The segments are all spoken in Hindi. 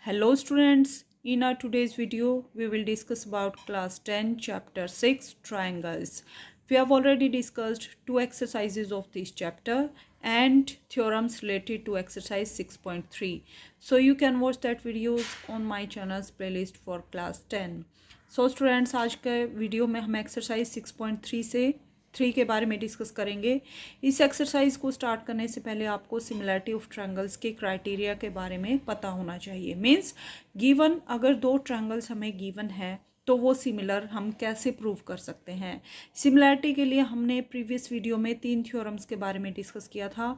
Hello students, in our today's video we will discuss about class 10 chapter 6 triangles. We have already discussed two exercises of this chapter and theorems related to exercise 6.3. So you can watch that videos on my channel's playlist for class 10. So students, आज के वीडियो में हम एक्सरसाइज 6.3 से 3 के बारे में डिस्कस करेंगे। इस एक्सरसाइज को स्टार्ट करने से पहले आपको सिमिलरिटी ऑफ ट्रायंगल्स के क्राइटेरिया के बारे में पता होना चाहिए। मीन्स गिवन अगर दो ट्रायंगल्स हमें गिवन है तो वो सिमिलर हम कैसे प्रूव कर सकते हैं। सिमिलरिटी के लिए हमने प्रीवियस वीडियो में 3 थ्योरम्स के बारे में डिस्कस किया था।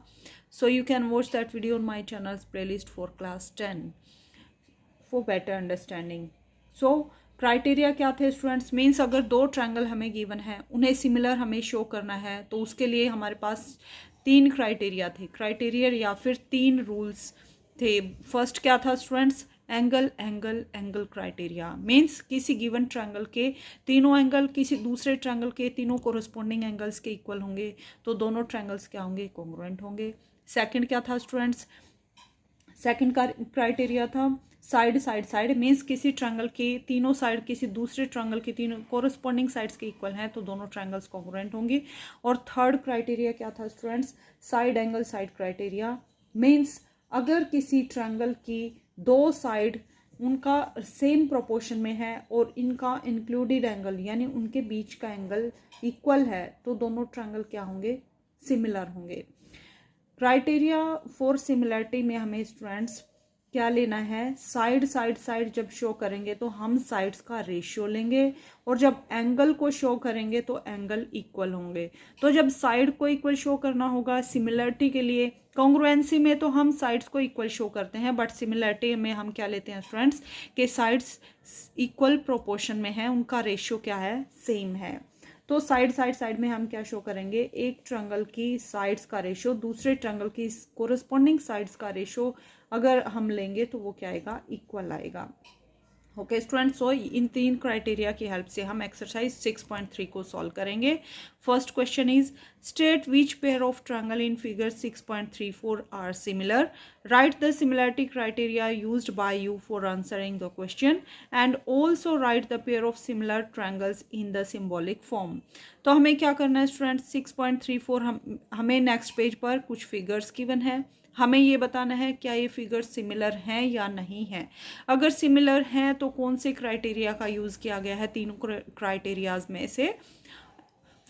So you can watch that video on my channels playlist for class 10 for better understanding. So criteria क्या थे स्टूडेंट्स? मीन्स अगर दो ट्रायंगल हमें गिवन है, उन्हें सिमिलर हमें शो करना है, तो उसके लिए हमारे पास 3 क्राइटेरिया थे। क्राइटेरिया या फिर 3 रूल्स थे। फर्स्ट क्या था students? Angle angle angle criteria. Means किसी गिवन ट्रायंगल के तीनों एंगल किसी दूसरे ट्रायंगल के तीनों कोरस्पॉन्डिंग एंगल्स के इक्वल होंगे तो दोनों ट्रायंगल्स क्या होंगे? कॉन्ग्रुएंट होंगे। सेकंड क्या था स्टूडेंट्स? सेकंड का क्राइटेरिया था साइड साइड साइड। मीन्स किसी ट्रायंगल के तीनों साइड किसी दूसरे ट्रायंगल के तीनों कोरस्पॉन्डिंग साइड्स के इक्वल हैं तो दोनों ट्रायंगल्स कॉन्ग्रुएंट होंगे। और थर्ड क्राइटेरिया क्या था students? Side angle side criteria. Means अगर किसी ट्रायंगल की दो साइड उनका सेम प्रोपोर्शन में है और इनका इंक्लूडेड एंगल यानी उनके बीच का एंगल इक्वल है तो दोनों ट्रायंगल क्या होंगे? सिमिलर होंगे। क्राइटेरिया फॉर सिमिलरिटी में हमें स्टूडेंट्स क्या लेना है? साइड साइड साइड जब शो करेंगे तो हम साइड्स का रेशियो लेंगे और जब एंगल को शो करेंगे तो एंगल इक्वल होंगे। तो जब साइड को इक्वल शो करना होगा सिमिलरिटी के लिए, कॉन्ग्रुएंसी में तो हम साइड्स को इक्वल शो करते हैं, बट सिमिलरिटी में हम क्या लेते हैं स्टूडेंट्स कि साइड्स इक्वल प्रोपोर्शन में है, उनका रेशियो क्या है? सेम है। तो साइड साइड साइड में हम क्या शो करेंगे? एक ट्रायंगल की साइड्स का रेशियो दूसरे ट्रायंगल की कोरस्पॉन्डिंग साइड्स का रेशियो अगर हम लेंगे तो वो क्या आएगा? इक्वल आएगा। Okay students, so in 3 criteria की हेल्प से हम एक्सरसाइज 6.3 को सॉल्व करेंगे। First question is state which pair of triangle in figure 6.34 are similar. Write the similarity criteria used by you for answering the question and also write the pair of similar triangles in the symbolic form. तो हमें क्या करना है स्टूडेंट्स? 6.34 हमें नेक्स्ट पेज पर कुछ फिगर्स गिवन है, हमें ये बताना है क्या ये फिगर सिमिलर हैं या नहीं हैं। अगर सिमिलर हैं तो कौन से क्राइटेरिया का यूज़ किया गया है तीनों क्राइटेरियाज में से।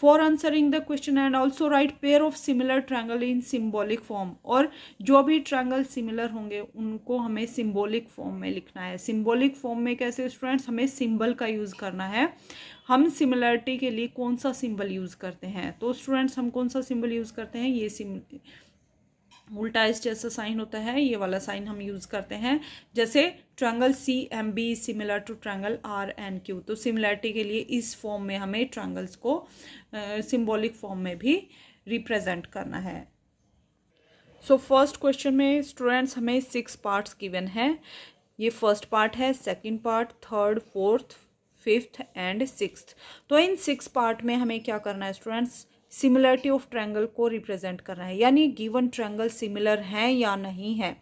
For answering the question and also right pair of similar triangle in symbolic form. और जो भी ट्रायंगल सिमिलर होंगे उनको हमें सिम्बॉलिक फॉर्म में लिखना है। सिम्बॉलिक फॉर्म में कैसे स्टूडेंट्स? हमें सिंबल का यूज़ करना है। हम सिमिलरिटी के लिए कौन सा सिंबल यूज़ करते हैं? तो स्टूडेंट्स हम कौन सा सिंबल यूज़ करते हैं? ये उल्टा इस जैसा साइन होता है, ये वाला साइन हम यूज करते हैं। जैसे triangle CMB similar to triangle RNQ। तो सिमिलरिटी के लिए इस फॉर्म में हमें ट्रायंगल्स को सिंबॉलिक फॉर्म में भी रिप्रेजेंट करना है। सो फर्स्ट क्वेश्चन में स्टूडेंट्स हमें 6 पार्ट्स गिवन है। ये फर्स्ट पार्ट है, second part, third, fourth, fifth and sixth. तो इन 6 पार्ट में हमें क्या करना है स्टूडेंट्स? सिमिलरिटी ऑफ ट्रायंगल को रिप्रेजेंट करना है, यानी गिवन ट्रायंगल सिमिलर हैं या नहीं है।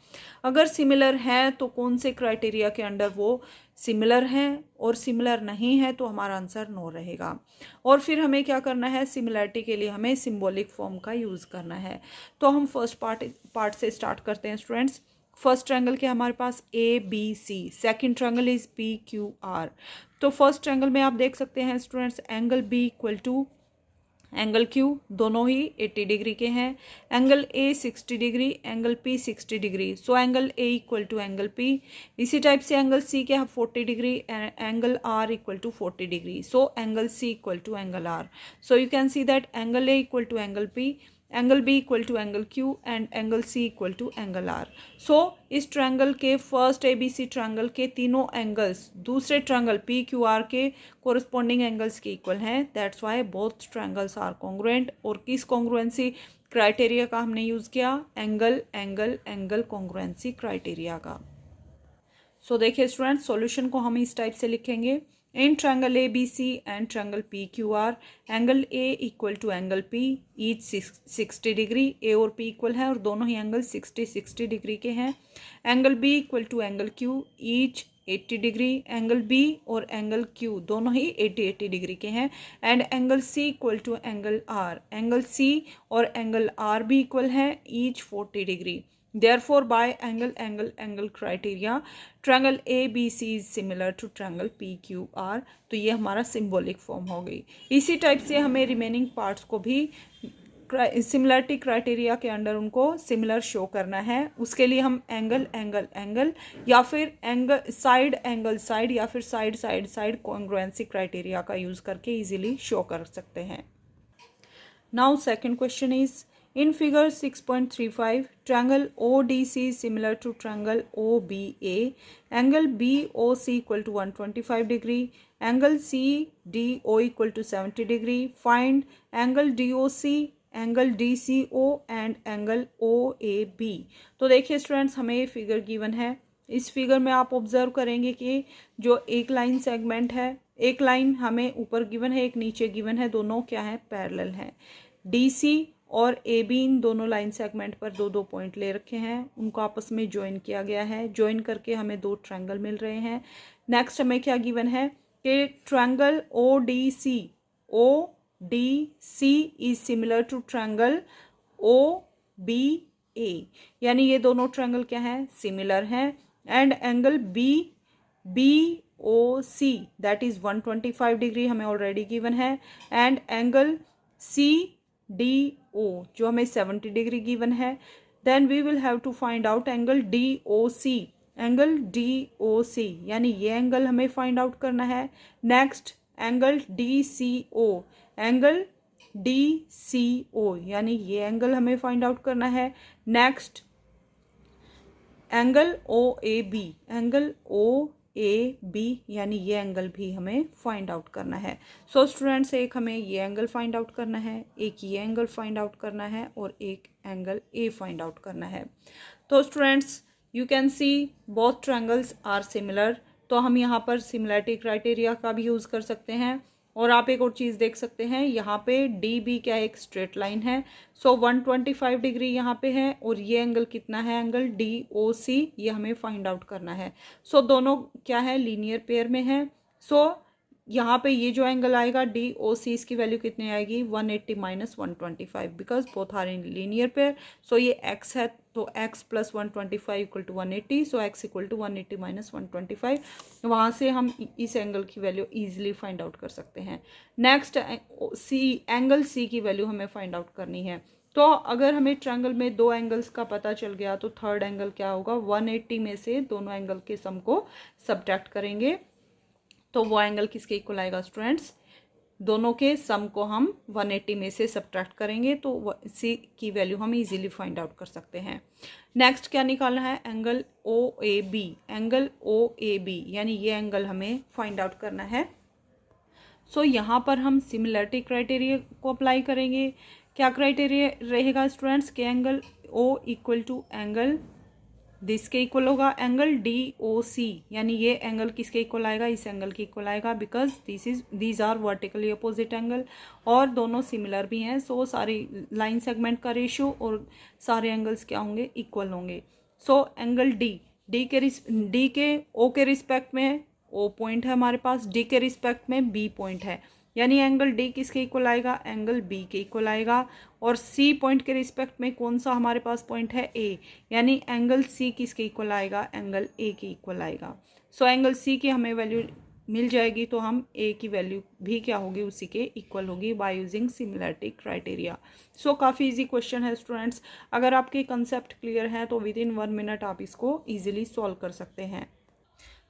अगर सिमिलर हैं तो कौन से क्राइटेरिया के अंडर वो सिमिलर हैं, और सिमिलर नहीं है तो हमारा आंसर नो रहेगा। और फिर हमें क्या करना है? सिमिलरिटी के लिए हमें सिंबॉलिक फॉर्म का यूज़ करना है। तो हम फर्स्ट पार्ट से स्टार्ट करते हैं स्टूडेंट्स। फर्स्ट ट्रायंगल के हमारे पास ABC, second triangle is PQR। तो फर्स्ट ट्रायंगल में आप देख सकते हैं students angle B equal to angle Q, दोनों ही 80 डिग्री के हैं। Angle A 60 degree, angle P 60 degree. So angle A equal to angle P। इसी टाइप से एंगल C के हम 40 degree, angle R equal to 40 degree. So angle C equal to angle R। So you can see that angle A equal to angle P, angle B equal to angle Q and angle C equal to angle R। So इस ट्रायंगल के फर्स्ट ABC ट्रायंगल के तीनों एंगल्स दूसरे ट्रायंगल PQR के कोरस्पॉन्डिंग एंगल्स के इक्वल हैं। That's why both triangles are congruent. और किस कॉन्ग्रुएंसी क्राइटेरिया का हमने यूज़ किया? Angle angle angle congruency criteria का। सो देखिए स्टूडेंट्स, सॉल्यूशन को हम इस टाइप से लिखेंगे। In triangle ABC and triangle PQR, angle A equal to angle P, each 60 degree. A और P इक्वल है और दोनों ही एंगल 60 डिग्री के हैं. Angle B equal to angle Q, each 80 degree. Angle B और एंगल Q दोनों ही 80 डिग्री के हैं. And angle C equal to angle R. Angle C और एंगल R भी इक्वल है, each 40 degree. Therefore, by angle criteria, triangle ABC is similar to triangle PQR. तो ये हमारा सिंबॉलिक फॉर्म हो गई. इसी टाइप से हमें रिमेनिंग पार्ट्स को भी सिमिलरिटी क्राइटेरिया के अंडर उनको सिमिलर शो करना है. उसके लिए हम एंगल या फिर साइड या फिर साइड कॉन्ग्रुएंसी क्राइटेरिया का यूज करके इजीली शो कर सकते हैं. Now second question is, in figure 6.35, triangle ODC is similar to triangle OBA. Angle BOC equal to 125 degree. Angle CDO equal to 70 degree. Find angle DOC, angle DCO and angle OAB. तो देखिए स्टूडेंट्स, हमें ये फिगर गिवन है. इस फिगर में आप ऑब्जर्व करेंगे कि जो एक लाइन सेगमेंट है, एक लाइन हमें ऊपर गिवन है, एक नीचे गिवन है, दोनों क्या है, पैरेलल हैं. DC और AB इन दोनों लाइन सेगमेंट पर दो पॉइंट ले रखे हैं, उनको आपस में ज्वाइन किया गया है. ज्वाइन करके हमें दो ट्रायंगल मिल रहे हैं. नेक्स्ट हमें क्या गिवन है कि triangle ODC is similar to triangle OBA, यानी ये दोनों ट्रायंगल क्या हैं, सिमिलर हैं. And angle BOC that is 125 degree हमें ऑलरेडी गिवन है. एंड एंगल CDO जो हमें 70 डिग्री गिवन है. Then we will have to find out angle DOC, यानी ये एंगल हमें फाइंड आउट करना है. नेक्स्ट एंगल DCO, यानी ये एंगल हमें फाइंड आउट करना है. नेक्स्ट एंगल OAB, यानी ये एंगल भी हमें फाइंड आउट करना है. सो स्टूडेंट्स, एक हमें ये एंगल फाइंड आउट करना है, एक ये एंगल फाइंड आउट करना है और एक एंगल A फाइंड आउट करना है. तो students, you can see both triangles are similar. तो हम यहाँ पर सिमिलरिटी क्राइटेरिया का भी यूज़ कर सकते हैं. और आप एक और चीज़ देख सकते हैं, यहाँ पे DB क्या एक स्ट्रेट लाइन है. सो 125 डिग्री यहाँ पे है और ये एंगल कितना है, एंगल DOC, ये हमें फाइंड आउट करना है. सो दोनों क्या है, लीनियर पेयर में है. सो यहाँ पे ये जो एंगल आएगा DOC, इसकी वैल्यू कितनी आएगी, 180 minus 125, because both are in linear pair. So ये x है, तो x plus 125 equal to 180. So x equal to 180 minus 125. वहाँ से हम इस एंगल की वैल्यू इजीली फाइंड आउट कर सकते हैं. नेक्स्ट एंगल C की वैल्यू हमें फाइंड आउट करनी है. तो अगर हमें ट्रायंगल में दो एंगल्स का पता चल गया तो थर्ड एंगल क्या होगा, 180 में से दोनों एंगल के सम को सब्ट्रैक्ट करेंगे. तो वो एंगल किसके इक्वल आएगा स्टूडेंट्स, दोनों के सम को हम 180 में से सब्ट्रैक्ट करेंगे तो C की वैल्यू हम इजीली फाइंड आउट कर सकते हैं. नेक्स्ट क्या निकालना है, एंगल OAB, यानी ये एंगल हमें फाइंड आउट करना है. सो यहाँ पर हम सिमिलरिटी क्राइटेरिया को अप्लाई करेंगे. क्या क्राइटेरिया रहेगा स्टूडेंट्स, के angle O equal to angle this के इक्वल होगा एंगल DOC, यानी ये एंगल किसके इक्वल आएगा, इस एंगल के इक्वल आएगा, because these are vertically opposite angle और दोनों सिमिलर भी हैं. सो सारी लाइन सेगमेंट का रेशियो और सारे एंगल्स क्या होंगे, इक्वल होंगे. सो एंगल D के O के रिस्पेक्ट में O पॉइंट है हमारे पास, D के रिस्पेक्ट में B पॉइंट है, यानी एंगल D किसके इक्वल आएगा, एंगल B के इक्वल आएगा. और C पॉइंट के रिस्पेक्ट में कौन सा हमारे पास पॉइंट है, A, यानी एंगल C किसके इक्वल आएगा, एंगल A के इक्वल आएगा. सो एंगल C की हमें वैल्यू मिल जाएगी तो हम A की वैल्यू भी क्या होगी, उसी के इक्वल होगी बाय यूजिंग सिमिलरिटी क्राइटेरिया. सो काफ़ी इजी क्वेश्चन है स्टूडेंट्स. अगर आपके कंसेप्ट क्लियर है तो विद इन 1 मिनट आप इसको ईजिली सॉल्व कर सकते हैं.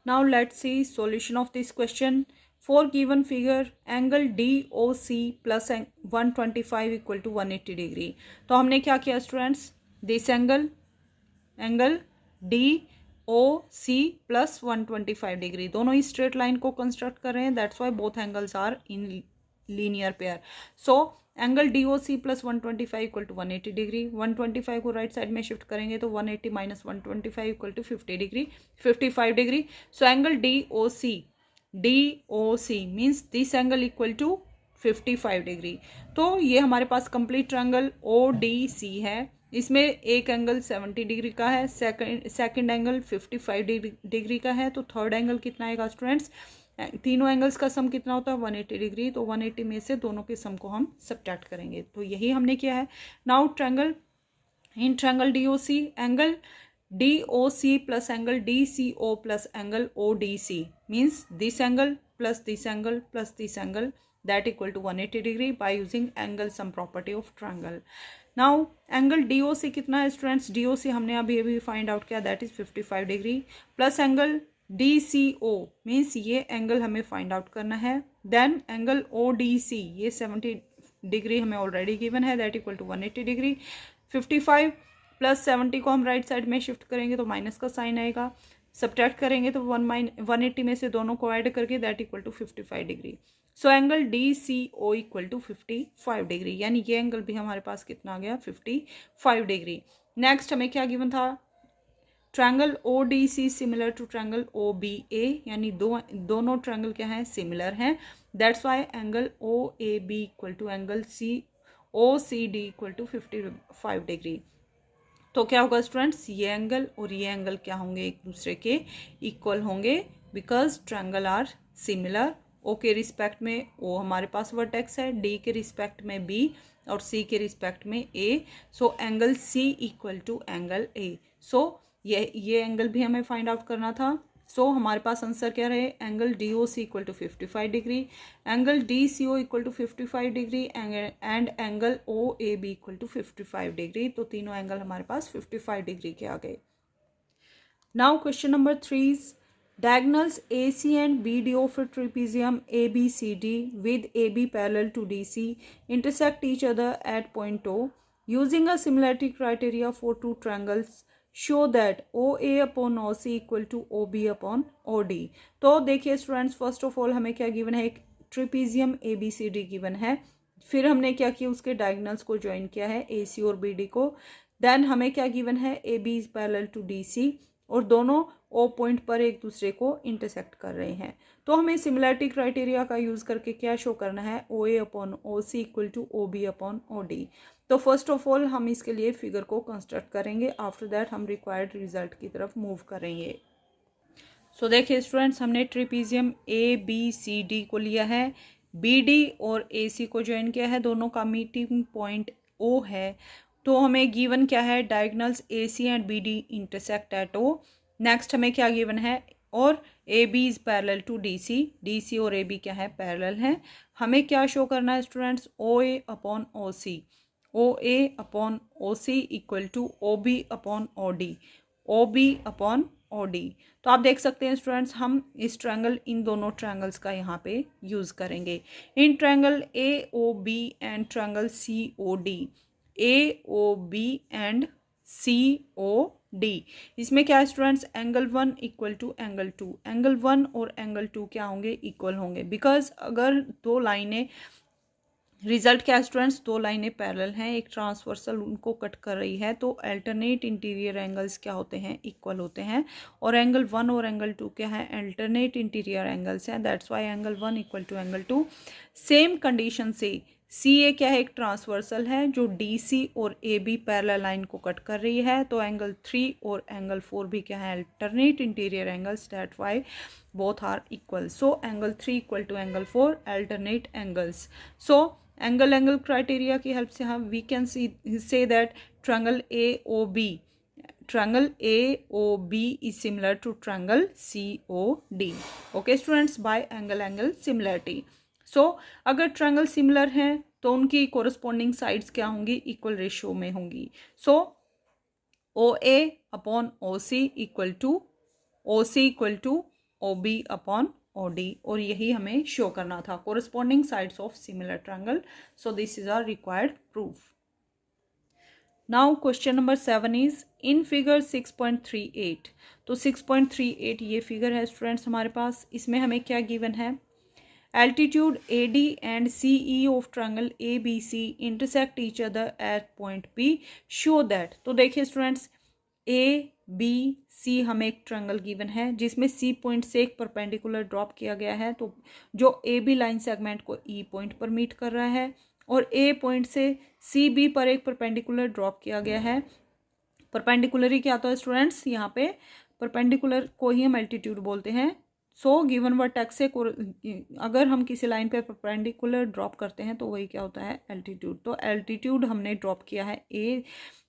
Now let's see solution of this question. For given figure, angle DOC plus 125 equal to 180 degree. तो हमने क्या किया students, this angle DOC plus 125 degree, दोनों ही स्ट्रेट लाइन को कंस्ट्रक्ट कर रहे हैं. That's why both angles are in linear pair. So angle DOC plus 125 equal to 180 degree. 125 को राइट साइड में शिफ्ट करेंगे तो 180 minus 125 equal to 55 degree. So angle DOC DOC means this angle equal to 55 degree. तो ये हमारे पास कंप्लीट ट्रायंगल ODC है। इसमें एक एंगल 70 डिग्री का है, सेकंड एंगल 55 डिग्री का है। तो थर्ड एंगल कितना आएगा स्टूडेंट्स? तीनों एंगल्स का सम कितना होता है? 180 डिग्री। तो 180 में से दोनों के सम को हम सब्ट्रैक्ट करेंगे। तो यही हमने किया है। Now triangle in triangle DOC, angle DOC plus angle DCO plus angle ODC means this angle plus this angle plus this angle that equal to 180 degree by using angle sum property of triangle. Now angle DOC कितना है स्टूडेंट्स? DOC हमने अभी फाइंड आउट किया, that is 55 degree plus angle DCO means ये एंगल हमें फाइंड आउट करना है। देन एंगल ODC ये 70 डिग्री हमें ऑलरेडी गिवन है, that equal to 180 degree. 55 plus 70 को हम राइट साइड में शिफ्ट करेंगे तो माइनस का साइन आएगा, सब्ट्रैक्ट करेंगे तो 180 में से दोनों को ऐड करके that equal to 55 degree. So angle DCO equal to 55 degree, यानी ये एंगल भी हमारे पास कितना आ गया? 55 डिग्री। नेक्स्ट हमें क्या गिवन था? Triangle ODC similar to triangle OBA, यानी दोनों ट्रायंगल क्या हैं? सिमिलर हैं। That's why angle OAB equal to angle OCD equal to 55 degree. तो क्या होगा स्टूडेंट्स? ये एंगल और ये एंगल क्या होंगे? एक दूसरे के इक्वल होंगे because triangle are similar. O के रिस्पेक्ट में O हमारे पास वर्टेक्स है, D के रिस्पेक्ट में B और C के रिस्पेक्ट में A। So angle C equal to angle A। So ये एंगल भी हमें फाइंड आउट करना था। सो हमारे पास आंसर क्या रहे? Angle DOC equal to 55 degree, angle DCO equal to 55 degree and angle OAB equal to 55 degree. तो तीनों एंगल हमारे पास 55 डिग्री के आ गए। Now question number 3 is diagonals AC and BD of a trapezium ABCD with AB parallel to DC intersect each other at point O. Using a similarity criteria for two triangles, show that OA upon OC equal to OB upon OD. तो देखिए स्टूडेंट्स, फर्स्ट ऑफ ऑल हमें क्या गिवन है? एक ट्रिपीजियम ABCD गिवन है। फिर हमने क्या किया? उसके डायगोनल्स को ज्वाइन किया है, AC और BD को। देन हमें क्या गिवन है? AB is parallel to DC और दोनों O पॉइंट पर एक दूसरे को इंटरसेक्ट कर रहे हैं। तो हमें सिमिलरिटी क्राइटेरिया का यूज करके क्या शो करना है? OA upon OC equal to OB upon OD। तो फर्स्ट ऑफ ऑल हम इसके लिए फिगर को कंस्ट्रक्ट करेंगे, आफ्टर दैट हम रिक्वायर्ड रिजल्ट की तरफ मूव करेंगे। सो देखिए स्टूडेंट्स, हमने ट्रिपीजियम ABCD को लिया है, BD और AC को ज्वाइन किया है, दोनों का मीटिंग पॉइंट O है। तो हमें गिवन क्या है? Diagonals AC and BD intersect at O। Next हमें क्या गिवन है? और AB is parallel to DC और AB क्या है? पैरेलल है। हमें क्या शो करना है students? OA upon OC equal to OB upon OD। तो आप देख सकते हैं स्टूडेंट्स, हम इस ट्रायंगल, इन दोनों ट्रायंगल्स का यहाँ पे यूज करेंगे। In triangle AOB and triangle COD, AOB and COD, इसमें क्या है students? Angle 1 equal to angle 2। Angle 1 और एंगल 2 क्या होंगे? इक्वल होंगे, बिकॉज अगर दो लाइनें, रिजल्ट क्या है स्टूडेंट्स? दो लाइनें पैरेलल हैं, एक ट्रांसवर्सल उनको कट कर रही है, तो अल्टरनेट इंटीरियर एंगल्स क्या होते हैं? इक्वल होते हैं। और एंगल 1 और एंगल 2 क्या है? अल्टरनेट इंटीरियर एंगल्स हैं। That's why angle 1 equal to angle 2। Same condition से CA क्या है? एक ट्रांसवर्सल है जो DC और AB पैरेलल लाइन को कट कर रही है। तो एंगल 3 और एंगल 4 भी क्या है? Alternate interior angles. That why both are equal. So angle 3 equal to angle 4 alternate angles. So angle criteria की हेल्प से हम we can say that triangle AOB is similar to triangle COD. Okay students, by angle similarity. सो अगर ट्रायंगल सिमिलर हैं तो उनकी कोरस्पॉन्डिंग साइड्स क्या होंगी? इक्वल रेशियो में होंगी। So OA upon OC equal to OB upon OD, और यही हमें शो करना था, corresponding sides of similar triangle. So this is our required proof. Now question number 7 is in figure 6.38। तो 6.38 ये फिगर है स्टूडेंट्स हमारे पास। इसमें हमें क्या गिवन है? Altitude AD and CE of triangle ABC intersect each other at point P. Show that। तो देखिए स्टूडेंट्स, ABC सी हमें एक ट्रायंगल गिवन है जिसमें सी पॉइंट से एक परपेंडिकुलर ड्रॉप किया गया है, तो जो ए बी लाइन सेगमेंट को ई पॉइंट पर मीट कर रहा है, और ए पॉइंट से सी बी पर एक परपेंडिकुलर ड्रॉप किया गया है। परपेंडिकुलर ही क्या होता है स्टूडेंट्स, यहाँ पे परपेंडिकुलर को ही हम एल्टीट्यूड बोलते हैं। सो गिवन वर्टेक्स से अगर हम किसी लाइन पे परपेंडिकुलर ड्रॉप करते हैं तो वही क्या होता है, एल्टीट्यूड। तो एल्टीट्यूड हमने ड्रॉप किया है ए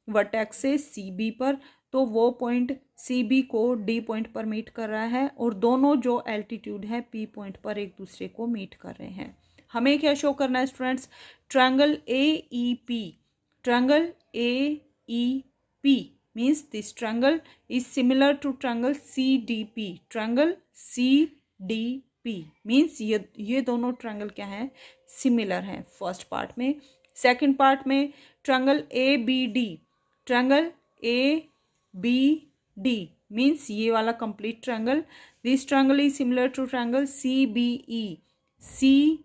वर्टेक्स से सी बी पर, तो वो पॉइंट सी बी को डी पॉइंट पर मीट कर रहा है, और दोनों जो एल्टीट्यूड है पी पॉइंट पर एक दूसरे को मीट कर रहे हैं। हमें क्या शो करना है students, triangle A E P. Triangle A E P means this triangle is similar to triangle CDP. triangle CDP means ये दोनों ट्रायंगल क्या हैं, सिमिलर हैं फर्स्ट पार्ट में। सेकंड पार्ट में triangle ABD। Triangle ABD means ये वाला complete triangle. This triangle is similar to triangle CBE। CBE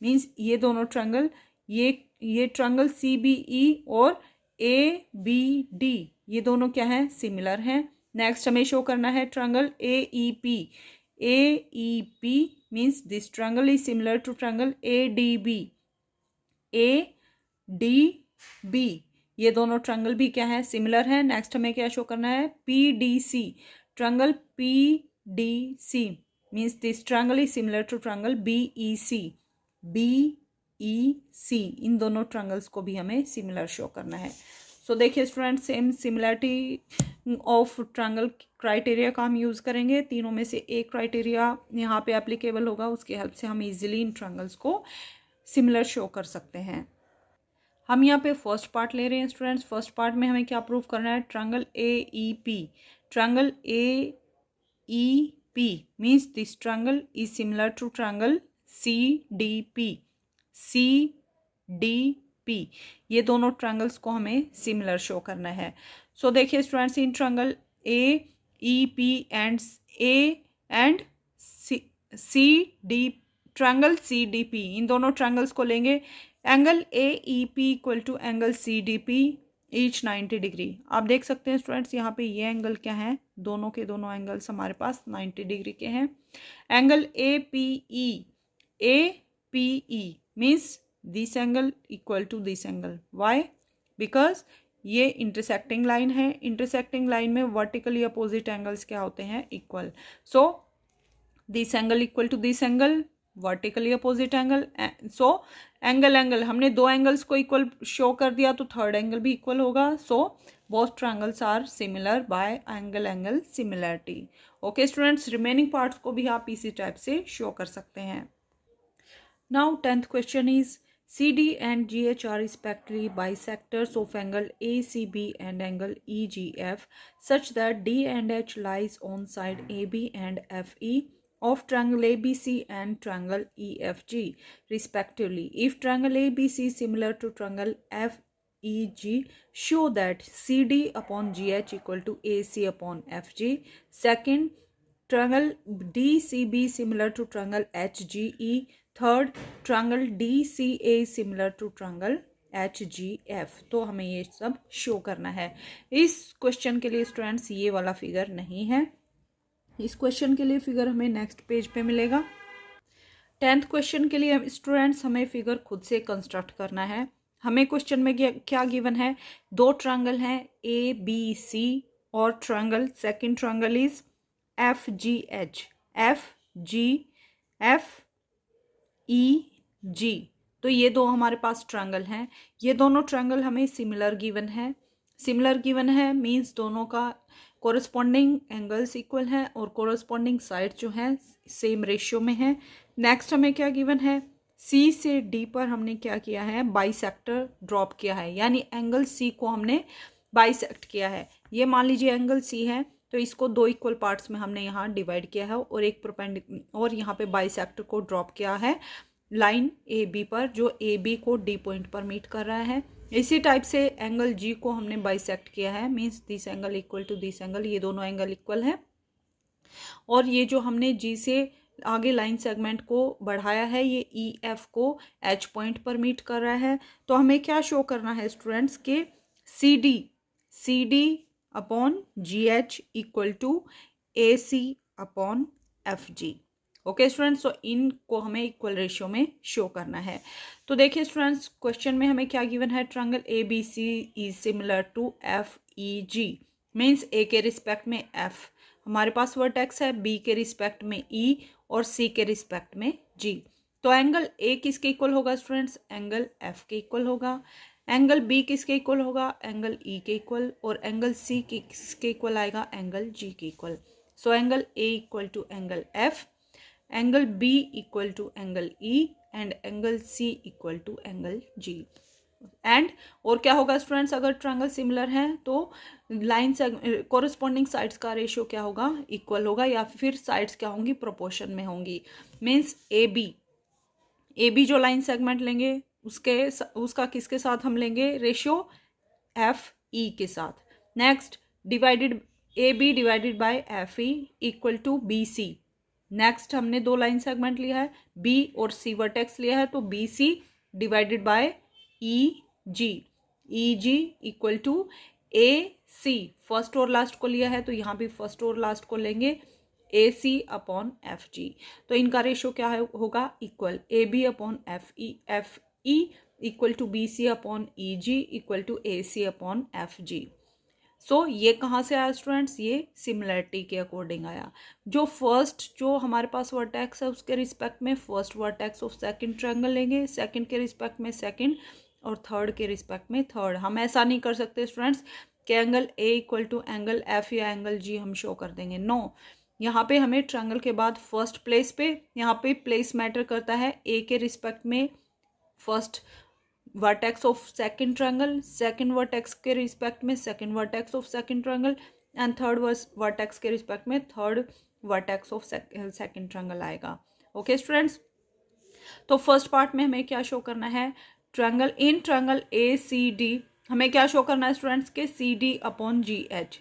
means ये दोनों ट्रायंगल, ये ट्रायंगल CBE और ABD ये दोनों क्या हैं, सिमिलर हैं। नेक्स्ट हमें शो करना है triangle AEP। AEP means this triangle is similar to triangle ADB। ADB ये दोनों ट्रायंगल भी क्या है, सिमिलर है। नेक्स्ट हमें क्या शो करना है, PDC। Triangle PDC means this triangle is similar to triangle BEC। BEC इन दोनों ट्रायंगल्स को भी हमें सिमिलर शो करना है। सो देखिए student, same similarity of triangle criteria का हम यूज़ करेंगे। तीनों में से एक क्राइटेरिया यहाँ पे एप्लीकेबल होगा, उसकी हेल्प से हम इजीली इन ट्रायंगल्स को सिमिलर शो कर सकते हैं। हम यहाँ पे फर्स्ट पार्ट ले रहे हैं स्टूडेंट्स। फर्स्ट पार्ट में हमें क्या प्रूव करना है, triangle AEP। Triangle AEP means this triangle is similar to triangle CDP। CDP ये दोनों ट्रायंगल्स को हमें सिमिलर शो करना है। सो देखिए students, in triangle AEP and CD triangle CDP इन दोनों ट्रायंगल्स को लेंगे। Angle AEP equal to angle CDP each 90 degree. आप देख सकते हैं स्टूडेंट्स, यहाँ पे ये एंगल क्या है, दोनों के दोनों एंगल्स हमारे पास 90 डिग्री के हैं। Angle APE means this angle equal to this angle. Why? Because ये इंटरसेक्टिंग लाइन है। इंटरसेक्टिंग लाइन में वर्टिकली अपोजिट एंगल्स क्या होते हैं, equal. So this angle equal to this angle, vertically opposite angle. So angle हमने दो एंगल्स को इक्वल शो कर दिया, तो थर्ड एंगल भी इक्वल होगा। So both triangles are similar by angle similarity. Okay students, remaining parts को भी आप इसी टाइप से शो कर सकते हैं। Now 10th question is, CD and GH are respectively bisectors of angle ACB and angle EGF such that D and H lies on side AB and FE of triangle ABC and triangle EFG respectively. If triangle ABC is similar to triangle FEG, show that CD upon GH equal to AC upon FG. Second, triangle DCB similar to triangle HGE. Third, triangle DCA similar to triangle HGF। तो हमें ये सब शो करना है। इस क्वेश्चन के लिए स्टूडेंट्स ये वाला फिगर नहीं है, इस क्वेश्चन के लिए फिगर हमें नेक्स्ट पेज पे मिलेगा। 10th क्वेश्चन के लिए स्टूडेंट्स हमें फिगर खुद से कंस्ट्रक्ट करना है। हमें क्वेश्चन में क्या गिवन है, दो ट्रायंगल हैं ABC और triangle, second triangle is FGH। FGFEG, तो ये दो हमारे पास ट्रायंगल हैं। ये दोनों ट्रायंगल हमें सिमिलर गिवन है। सिमिलर गिवन है मींस दोनों का कोरस्पॉन्डिंग एंगल्स इक्वल हैं और कोरस्पॉन्डिंग साइड जो हैं सेम रेशियो में है। नेक्स्ट हमें क्या गिवन है, C से D पर हमने क्या किया है, बाइसेक्टर ड्रॉप किया है, यानी एंगल C को हमने बाइसेक्ट किया है। ये मान लीजिए एंगल C है, तो इसको दो इक्वल पार्ट्स में हमने यहाँ डिवाइड किया है और एक परपेंडिकुलर और यहाँ पे बाइसेक्टर को ड्रॉप किया है लाइन AB पर, जो AB को D पॉइंट पर मीट कर रहा है। इसी टाइप से एंगल G को हमने बाइसेक्ट किया है, means this angle equal to this angle, ये दोनों एंगल इक्वल है। और ये जो हमने G से आगे लाइन सेगमेंट को बढ़ाया है, ये EF को H पॉइंट पर मीट कर रहा है। तो हमें क्या शो करना है स्टूडेंट्स के CD upon G H equal to A C upon F G. Okay students, तो इनको हमें इक्वल रेशियो में शो करना है। तो देखिए स्टूडेंट्स, क्वेश्चन में हमें क्या गिवन है, triangle A B C is similar to F E G. Means A के रिस्पेक्ट में एफ हमारे पास वर्टेक्स है, बी के रिस्पेक्ट में ई और सी के रिस्पेक्ट में जी। तो एंगल ए किसके इक्वल होगा स्टूडेंट्स, एंगल एफ के इक्वल होगा। एंगल बी किसके इक्वल होगा, एंगल ई के इक्वल। और एंगल सी किसके इक्वल आएगा, एंगल जी के equal. So angle A equal to angle F, angle B equal to angle E and angle C equal to angle G. And और क्या होगा स्टूडेंट्स, अगर ट्रायंगल सिमिलर है तो लाइन कोरिस्पॉन्डिंग साइड्स का रेशियो क्या होगा, इक्वल होगा, या फिर साइड्स क्या होंगी, प्रोपोर्शन में होंगी। मीन्स ए बी जो लाइन सेगमेंट लेंगे उसका किसके साथ हम लेंगे रेशियो, एफ ई के साथ। Next divided A B divided by F E equal to B C. Next हमने दो लाइन सेगमेंट लिया है, बी और सी वर्टेक्स लिया है, तो B C divided by E G equal to A C. First और लास्ट को लिया है तो यहाँ भी फर्स्ट और लास्ट को लेंगे, ए सी अपॉन एफ जी। तो इनका रेशियो क्या है, होगा equal, A B upon F E equal to B C upon E G equal to A C upon F G. So ये कहाँ से आया स्टूडेंट्स, ये सिमिलरिटी के अकॉर्डिंग आया। जो हमारे पास वर्टेक्स है उसके रिस्पेक्ट में first vertex of second triangle लेंगे, सेकंड के रिस्पेक्ट में सेकंड और थर्ड के रिस्पेक्ट में थर्ड। हम ऐसा नहीं कर सकते स्टूडेंट्स कि angle A equal to angle F या एंगल जी हम शो कर देंगे, नो। यहाँ पे हमें ट्रायंगल के बाद फर्स्ट प्लेस पे, यहाँ पे प्लेस मैटर करता है, ए के रिस्पेक्ट में first vertex of second triangle, second vertex के रिस्पेक्ट में second vertex of second triangle and third vertex के रिस्पेक्ट में third vertex of second triangle आएगा। ओके स्टूडेंट्स, तो फर्स्ट पार्ट में हमें क्या शो करना है, ट्रायंगल ए सी डी हमें क्या शो करना है स्टूडेंट्स के C D upon G H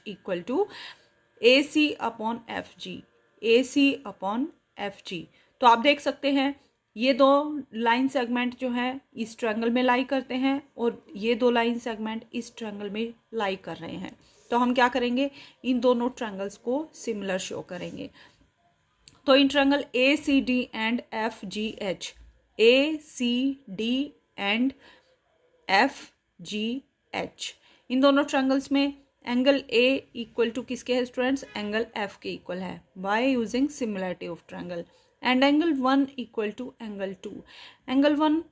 equal to A C upon F G. तो आप देख सकते हैं ये दो लाइन सेगमेंट जो है इस ट्रायंगल में लाई करते हैं और ये दो लाइन सेगमेंट इस ट्रायंगल में लाई कर रहे हैं। तो हम क्या करेंगे, इन दोनों ट्रायंगल्स को सिमिलर शो करेंगे। तो in triangle A C D and F G H, A C D and F G H, इन दोनों ट्रायंगल्स में एंगल ए इक्वल टू किसके है स्टूडेंट्स, एंगल एफ के इक्वल है by using similarity of triangle. And angle 1 equal to angle 2, angle 1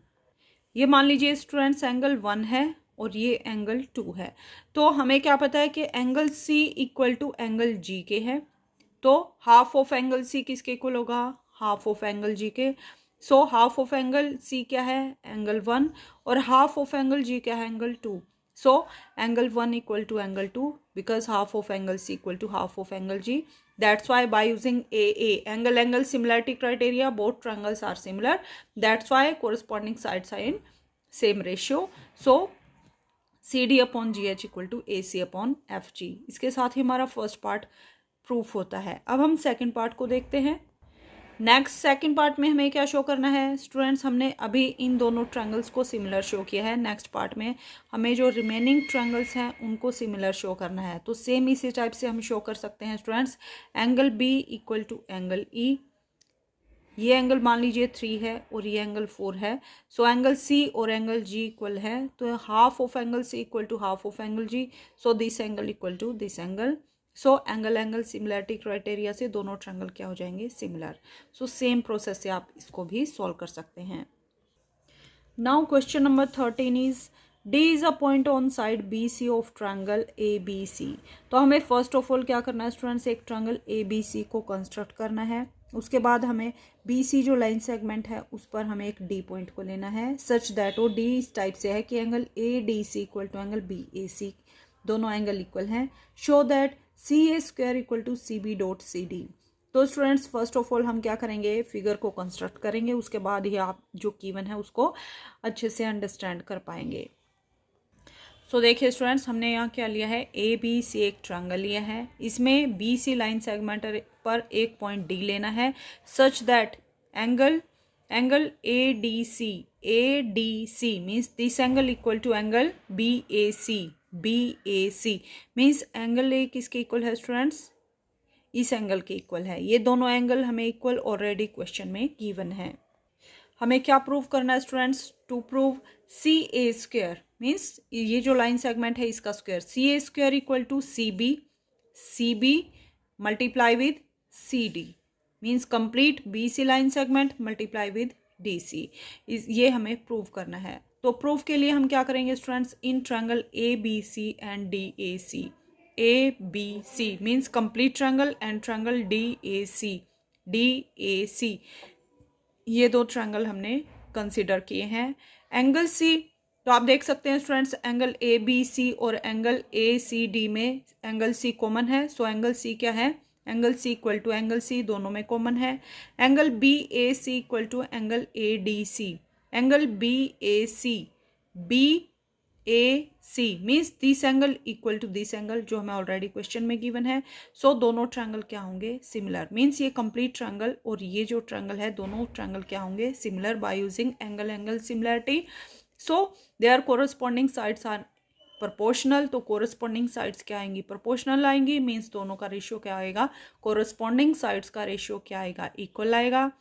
ये मान लीजिए स्टूडेंट्स एंगल 1 है और ये एंगल 2 है। तो हमें क्या पता है कि angle C equal to angle G के है, तो हाफ ऑफ एंगल सी किसके इक्वल होगा, हाफ ऑफ एंगल जी के। So half of angle C क्या है, एंगल 1, और हाफ ऑफ एंगल जी क्या है, angle 2। So angle 1 equal to angle 2 because half of angle C equal to half of angle G. That's why by using AA angle similarity criteria both triangles are similar. That's why corresponding sides are in same ratio. So CD upon GH equal to AC upon FG. इसके साथ ही हमारा फर्स्ट पार्ट प्रूफ होता है। अब हम सेकंड पार्ट को देखते हैं। नेक्स्ट सेकंड पार्ट में हमें क्या शो करना है स्टूडेंट्स, हमने अभी इन दोनों ट्रायंगल्स को सिमिलर शो किया है। नेक्स्ट पार्ट में हमें जो रिमेनिंग ट्रायंगल्स हैं उनको सिमिलर शो करना है। तो सेम इसी टाइप से हम शो कर सकते हैं students, angle B equal to angle E, ये एंगल मान लीजिए 3 है और ये एंगल 4 है। सो एंगल सी और एंगल जी इक्वल है, तो half of angle C equal to half of angle G. So this angle equal to this angle. So angle similarity criteria से दोनों ट्रायंगल क्या हो जाएंगे, सिमिलर। सो सेम प्रोसेस से आप इसको भी सॉल्व कर सकते हैं। Now question number 13 is D is a point on side BC of triangle ABC। तो हमें फर्स्ट ऑफ ऑल क्या करना है स्टूडेंट्स, एक ट्रायंगल ABC को कंस्ट्रक्ट करना है। उसके बाद हमें BC जो लाइन सेगमेंट है उस पर हमें एक D पॉइंट को लेना है, सच दैट वो D इस टाइप से है कि angle ADC equal to angle BAC, दोनों एंगल इक्वल हैं। Show that CA square equal to CB dot CD। तो स्टूडेंट्स फर्स्ट ऑफ ऑल हम क्या करेंगे, फिगर को कंस्ट्रक्ट करेंगे, उसके बाद ही आप जो गिवन है उसको अच्छे से अंडरस्टैंड कर पाएंगे। सो देखिए स्टूडेंट्स, हमने यहाँ क्या लिया है, ABC एक ट्रायंगल लिया है, इसमें BC लाइन सेगमेंट पर एक पॉइंट D लेना है, such that angle ADC means this angle equal to angle BAC, BAC means angle A किसके इक्वल है स्टूडेंट्स, इस एंगल के इक्वल है। ये दोनों एंगल हमें इक्वल ऑलरेडी क्वेश्चन में गिवन है। हमें क्या प्रूव करना है students, to prove CA square means ये जो लाइन सेगमेंट है इसका square, CA square equal to CB multiply with CD means complete BC line segment multiply with DC, ये हमें प्रूव करना है। तो प्रूफ के लिए हम क्या करेंगे students, in triangle ABC and DAC, ABC means complete triangle and triangle DAC ये दो ट्रायंगल हमने कंसिडर किए हैं। एंगल C तो आप देख सकते हैं स्टूडेंट्स, एंगल ABC और एंगल ACD में एंगल C कॉमन है, सो एंगल C क्या है, angle C equal to angle C दोनों में कॉमन है। Angle BAC equal to angle ADC, angle BAC means this angle equal to this angle जो हमें ऑलरेडी क्वेश्चन में गिवन है। सो दोनों ट्रायंगल क्या होंगे, सिमिलर मीन्स ये कंप्लीट ट्रायंगल और ये जो ट्रायंगल है दोनों ट्रायंगल क्या होंगे, similar by using angle similarity. So there corresponding sides are proportional, तो कोरस्पॉन्डिंग साइड्स क्या आएंगी, प्रोपोर्शनल आएंगी मीन्स दोनों का रेशियो क्या आएगा, कोरस्पॉन्डिंग साइड्स का रेशियो क्या आएगा, इक्वल आएगा।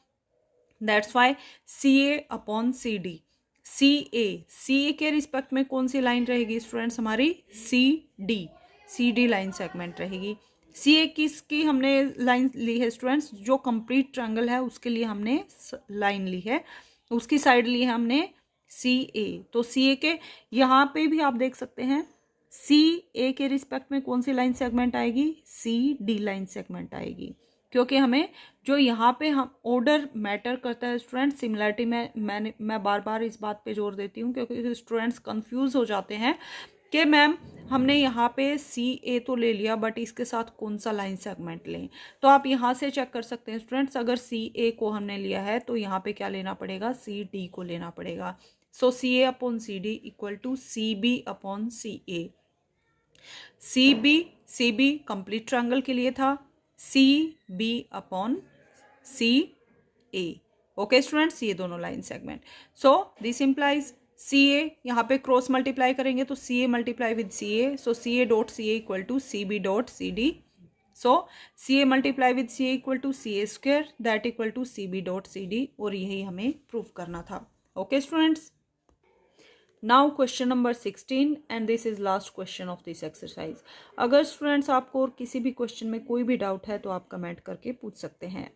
That's Y CA upon CD, CA के रिस्पेक्ट में कौन सी लाइन रहेगी स्टूडेंट्स, हमारी CD लाइन सेगमेंट रहेगी। CA किसकी हमने लाइन ली है स्टूडेंट्स, जो कंप्लीट ट्रायंगल है उसके लिए हमने लाइन ली है, उसकी साइड ली है हमने CA। तो CA के यहाँ पे भी आप देख सकते हैं CA के रिस्पेक्ट में कौन सी लाइन सेगमेंट आएगी, CD लाइन सेगमेंट आएगी, क्योंकि हमें जो यहाँ पे हम ऑर्डर मैटर करता है स्टूडेंट। सिमिलरिटी में मैं बार बार इस बात पे जोर देती हूँ क्योंकि स्टूडेंट्स कंफ्यूज हो जाते हैं कि मैम हमने यहाँ पे CA तो ले लिया बट इसके साथ कौन सा लाइन सेगमेंट लें। तो आप यहाँ से चेक कर सकते हैं स्टूडेंट्स, अगर CA को हमने लिया है तो यहाँ पे क्या लेना पड़ेगा, CD को लेना पड़ेगा। So CA upon CD equal to CB upon CA। CB complete triangle के लिए था, CB upon CA। Okay students, ये दोनों line segment. So this implies CA यहाँ पे क्रॉस मल्टीप्लाई करेंगे तो CA multiply with CA, so CA dot CA equal to CB dot CD। So CA multiply with CA equal to CA square that equal to CB dot CD, और यही हमें प्रूव करना था। Okay students, now question number 16 and this is last question of this exercise. अगर स्टूडेंट्स आपको और किसी भी क्वेश्चन में कोई भी डाउट है तो आप कमेंट करके पूछ सकते हैं।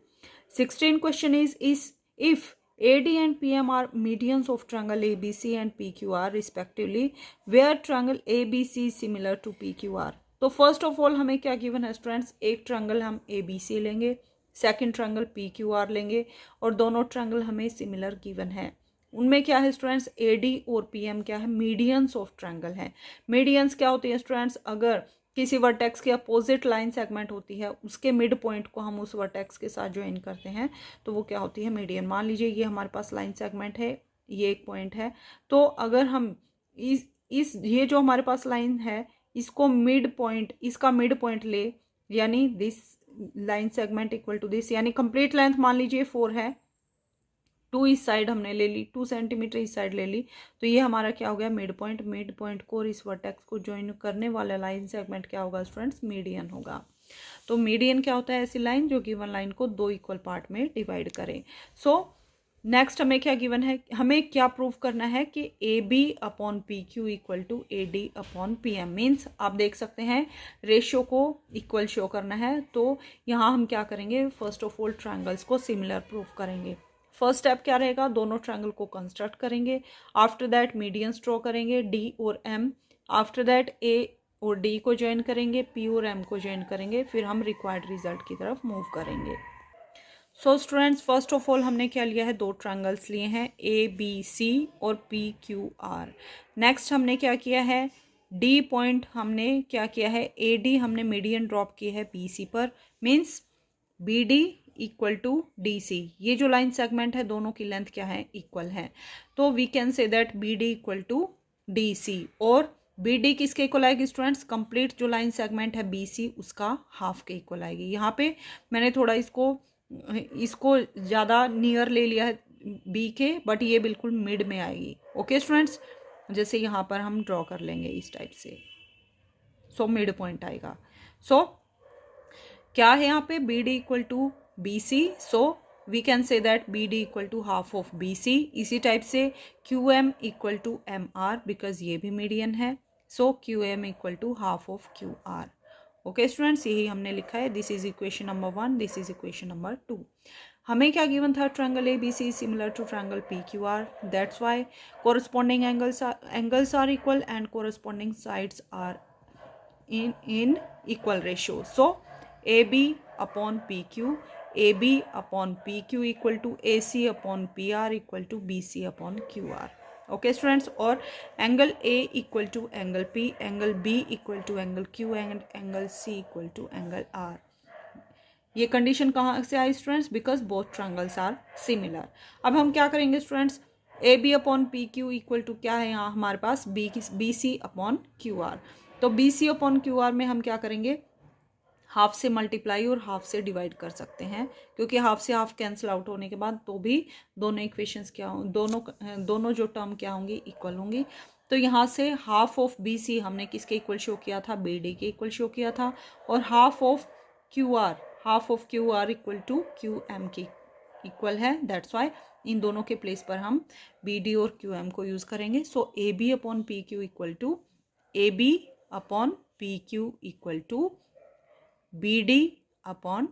16 question is if AD and PM are medians of triangle ABC and PQR respectively, where triangle ABC is similar to PQR। तो फर्स्ट ऑफ ऑल हमें क्या गिवन है स्टूडेंट्स, एक ट्रायंगल हम ABC लेंगे, सेकंड ट्रायंगल PQR लेंगे और दोनों ट्रायंगल हमें सिमिलर गिवन है। उनमें क्या है स्टूडेंट्स, AD और PM क्या है, मीडियंस ऑफ ट्रायंगल है। मीडियंस क्या होती है स्टूडेंट्स, अगर किसी वर्टेक्स की अपोजिट लाइन सेगमेंट होती है उसके मिड पॉइंट को हम उस वर्टेक्स के साथ ज्वाइन करते हैं तो वो क्या होती है, मीडियन। मान लीजिए ये हमारे पास लाइन सेगमेंट है, ये एक पॉइंट है, तो अगर हम इस ये जो हमारे पास लाइन है इसको मिड पॉइंट, इसका मिड पॉइंट ले, यानी this line segment equal to this, यानी कंप्लीट लेंथ मान लीजिए 4 है, 2 इस साइड हमने ले ली, 2 सेंटीमीटर इस साइड ले ली, तो ये हमारा क्या हो गया, मिड पॉइंट को और इस वर्टेक्स को ज्वाइन करने वाला लाइन सेगमेंट क्या होगा स्टूडेंट्स, मीडियन होगा। तो मीडियन क्या होता है, ऐसी लाइन जो गिवन लाइन को 2 इक्वल पार्ट में डिवाइड करे। सो नेक्स्ट हमें क्या गिवन है, हमें क्या प्रूव करना है कि AB upon PQ equal to AD upon PM। Means आप देख सकते हैं रेशियो को इक्वल शो करना है, तो यहाँ हम क्या करेंगे, फर्स्ट ऑफ ऑल ट्रायंगल्स को सिमिलर प्रूव करेंगे। फर्स्ट स्टेप क्या रहेगा, दोनों ट्रायंगल को कंस्ट्रक्ट करेंगे, आफ्टर दैट मीडियंस ड्रॉ करेंगे D और M, आफ्टर दैट A और D को ज्वाइन करेंगे, P और M को ज्वाइन करेंगे, फिर हम रिक्वायर्ड रिजल्ट की तरफ मूव करेंगे। So students first of all हमने क्या लिया है, 2 ट्रायंगल्स लिए हैं ABC और PQR। नेक्स्ट हमने क्या किया है, D पॉइंट हमने क्या किया है, AD हमने मीडियन ड्रॉप की है BC पर, means BD equal to DC। ये जो लाइन सेगमेंट है दोनों की लेंथ क्या है, इक्वल है, तो we can say that BD equal to DC। और BD किसके इक्वल आएगी स्टूडेंट्स, कंप्लीट जो लाइन सेगमेंट है BC उसका हाफ के इक्वल आएगी। यहाँ पे मैंने थोड़ा इसको ज़्यादा नियर ले लिया है B के, बट ये बिल्कुल मिड में आएगी। ओके स्टूडेंट्स, जैसे यहाँ पर हम ड्रॉ कर लेंगे इस टाइप से। सो मिड पॉइंट आएगा। सो क्या है यहाँ पे B D equal to B C, so we can say that B D equal to half of B C. इसी टाइप से Q M equal to M R, because ये भी मीडियन है, so Q M equal to half of Q R. Okay students, यही हमने लिखा है। This is equation number 1, this is equation number 2। हमें क्या गिवन था, triangle A B C similar to triangle P Q R, that's why corresponding angles are equal and corresponding sides are in equal ratio. So AB upon PQ, AB upon PQ equal to AC upon PR equal to BC upon QR. Okay students, और angle A equal to angle P, angle B equal to angle Q and angle C equal to angle R। ये कंडीशन कहाँ से आई students, because both triangles are similar. अब हम क्या करेंगे students, A B upon P Q equal to क्या है यहाँ हमारे पास, B C upon Q R. तो B C upon Q R में हम क्या करेंगे, हाफ से मल्टीप्लाई और हाफ से डिवाइड कर सकते हैं, क्योंकि हाफ से हाफ कैंसिल आउट होने के बाद तो भी दोनों इक्वेशंस क्या हों, दोनों जो टर्म क्या होंगी, इक्वल होंगी। तो यहाँ से हाफ ऑफ बी सी हमने किसके इक्वल शो किया था, बी डी के इक्वल शो किया था, और half of Q R equal to Q M की इक्वल है। दैट्स वाई इन दोनों के प्लेस पर हम बी डी और क्यू एम को यूज़ करेंगे। So A B upon P Q equal to A B upon P Q equal to B D upon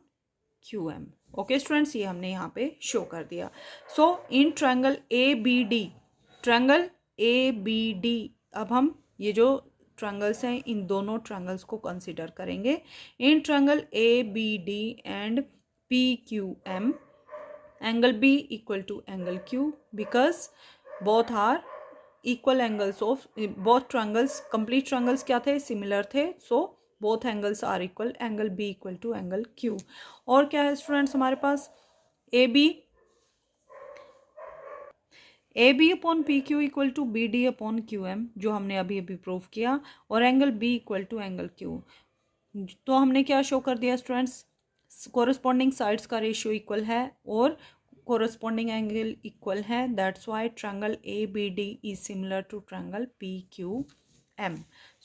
Q M. Okay students, ये हमने यहाँ पे शो कर दिया। So in triangle A B D, अब हम ये जो ट्रायंगल्स हैं इन दोनों ट्रायंगल्स को कंसिडर करेंगे। In triangle A B D and P Q M, angle B equal to angle Q, because both are equal angles of both triangles, complete triangles क्या थे, सिमिलर थे। So both angles are equal, angle B equal to angle Q. और क्या है स्टूडेंट्स हमारे पास, A B upon P Q equal to B D upon Q M, जो हमने अभी अभी प्रूव किया, और angle B equal to angle Q. तो हमने क्या शो कर दिया स्टूडेंट्स, कोरस्पॉन्डिंग साइड्स का रेशियो इक्वल है और कोरस्पॉन्डिंग एंगल इक्वल है। That's why triangle A B D is similar to triangle P Q M.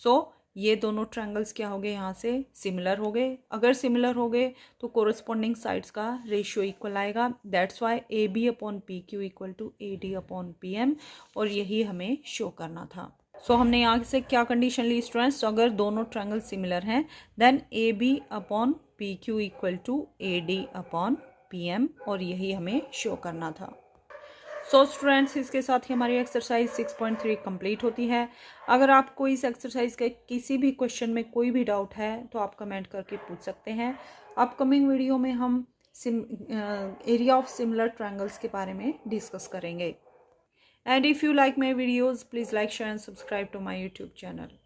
So ये दोनों ट्रायंगल्स क्या हो गए, यहाँ से सिमिलर हो गए। अगर सिमिलर हो गए तो कोरस्पॉन्डिंग साइड्स का रेशियो इक्वल आएगा। That's why A B upon P Q equal to A D upon P M, और यही हमें शो करना था। सो हमने यहाँ से क्या कंडीशन ली स्टूडेंट्स, अगर दोनों ट्रायंगल सिमिलर हैं then A B upon P Q equal to A D upon P M, और यही हमें शो करना था। सो स्टूडेंट्स, इसके साथ ही हमारी एक्सरसाइज 6.3 कंप्लीट होती है। अगर आपको इस एक्सरसाइज के किसी भी क्वेश्चन में कोई भी डाउट है तो आप कमेंट करके पूछ सकते हैं। अपकमिंग वीडियो में हम एरिया ऑफ सिमिलर ट्रायंगल्स के बारे में डिस्कस करेंगे। And if you like my videos, please like, share and subscribe to my YouTube channel.